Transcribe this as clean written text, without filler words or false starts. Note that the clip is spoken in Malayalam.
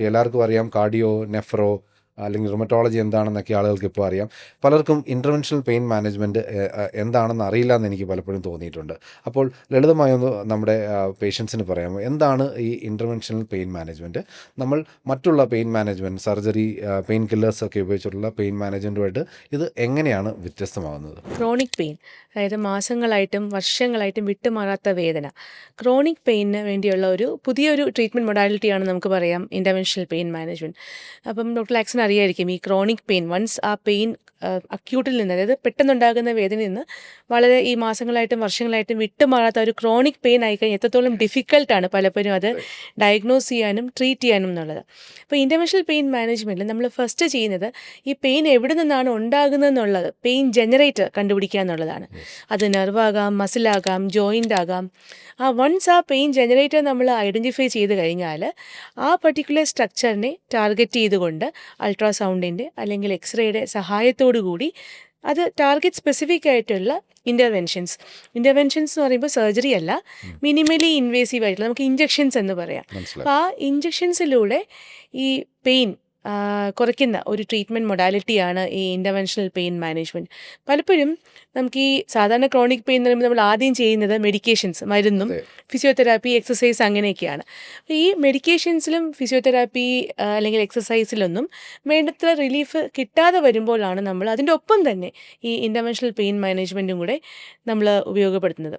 എല്ലാവർക്കും അറിയാം കാർഡിയോ, നെഫ്രോ അല്ലെങ്കിൽ റുമറ്റോളജി എന്താണെന്നൊക്കെ ആളുകൾക്ക് ഇപ്പോൾ അറിയാം. പലർക്കും ഇൻ്റർവെൻഷണൽ പെയിൻ മാനേജ്മെൻറ്റ് എന്താണെന്ന് അറിയില്ല എന്ന് എനിക്ക് പലപ്പോഴും തോന്നിയിട്ടുണ്ട്. അപ്പോൾ ലളിതമായൊന്ന് നമ്മുടെ പേഷ്യൻസിന് പറയാമോ, എന്താണ് ഈ ഇൻ്റർവെൻഷണൽ പെയിൻ മാനേജ്മെൻറ്റ്? നമ്മൾ മറ്റുള്ള pain management, surgery, pain killers ഒക്കെ ഉപയോഗിച്ചിട്ടുള്ള പെയിൻ മാനേജ്മെൻറ്റുമായിട്ട് ഇത് എങ്ങനെയാണ് വ്യത്യസ്തമാകുന്നത്? ക്രോണിക് പെയിൻ, അതായത് മാസങ്ങളായിട്ടും വർഷങ്ങളായിട്ടും വിട്ടുമാറാത്ത വേദന, ക്രോണിക് പെയിനിന് വേണ്ടിയുള്ള ഒരു പുതിയൊരു ട്രീറ്റ്മെൻറ്റ് മൊഡാലിറ്റിയാണ് നമുക്ക് പറയാം ഇൻ്റർവെൻഷണൽ പെയിൻ മാനേജ്മെൻറ്റ്. അപ്പം ഡോക്ടർ ലാക്സിന് അറിയായിരിക്കും ഈ ക്രോണിക് പെയിൻ, വൺസ് ആ പെയിൻ അക്യൂട്ടിൽ നിന്ന്, അതായത് പെട്ടെന്നുണ്ടാകുന്ന വേദനയിൽ നിന്ന് വളരെ ഈ മാസങ്ങളായിട്ടും വർഷങ്ങളായിട്ടും വിട്ടുമാറാത്ത ഒരു ക്രോണിക് പെയിൻ ആയിക്കഴിഞ്ഞാൽ എത്രത്തോളം ഡിഫിക്കൽട്ടാണ് പലപ്പോഴും അത് ഡയഗ്നോസ് ചെയ്യാനും ട്രീറ്റ് ചെയ്യാനും എന്നുള്ളത്. അപ്പോൾ ഇൻ്റർവെൻഷണൽ പെയിൻ മാനേജ്മെൻറ്റിൽ നമ്മൾ ഫസ്റ്റ് ചെയ്യുന്നത് ഈ പെയിൻ എവിടെ നിന്നാണ് ഉണ്ടാകുന്നതെന്നുള്ളത്, പെയിൻ ജനറേറ്റർ കണ്ടുപിടിക്കുക എന്നുള്ളതാണ്. അത് നെർവാകാം, മസിലാകാം, ജോയിൻ്റ് ആകാം. വൺസ് ആ പെയിൻ ജനറേറ്റർ നമ്മൾ ഐഡൻറ്റിഫൈ ചെയ്ത് കഴിഞ്ഞാൽ ആ പർട്ടിക്കുലർ സ്ട്രക്ചറിനെ ടാർഗറ്റ് ചെയ്തുകൊണ്ട് അൾട്രാസൗണ്ടിൻ്റെ അല്ലെങ്കിൽ എക്സ്റേയുടെ സഹായത്തോടു കൂടി അത് ടാർഗറ്റ് സ്പെസിഫിക് ആയിട്ടുള്ള ഇൻ്റർവെൻഷൻസ് എന്ന് പറയുമ്പോൾ സർജറി അല്ല, മിനിമലി ഇൻവേസീവ് ആയിട്ടുള്ള നമുക്ക് ഇഞ്ചെക്ഷൻസ് എന്ന് പറയാം. അപ്പോൾ ആ ഇഞ്ചെക്ഷൻസിലൂടെ ഈ പെയിൻ കുറയ്ക്കുന്ന ഒരു ട്രീറ്റ്മെൻറ്റ് മൊഡാലിറ്റിയാണ് ഈ ഇൻ്റർവെൻഷണൽ പെയിൻ മാനേജ്മെൻറ്റ്. പലപ്പോഴും നമുക്ക് ഈ സാധാരണ ക്രോണിക് പെയിൻ എന്ന് പറയുമ്പോൾ നമ്മൾ ആദ്യം ചെയ്യുന്നത് മെഡിക്കേഷൻസ്, മരുന്നും ഫിസിയോതെറാപ്പി, എക്സസൈസ് അങ്ങനെയൊക്കെയാണ്. ഈ മെഡിക്കേഷൻസിലും ഫിസിയോതെറാപ്പി അല്ലെങ്കിൽ എക്സസൈസിലൊന്നും വേണ്ടത്ര റിലീഫ് കിട്ടാതെ വരുമ്പോഴാണ് നമ്മൾ അതിൻ്റെ ഒപ്പം തന്നെ ഈ ഇൻ്റർവെൻഷണൽ പെയിൻ മാനേജ്മെൻറ്റും കൂടെ നമ്മൾ ഉപയോഗപ്പെടുത്തുന്നത്.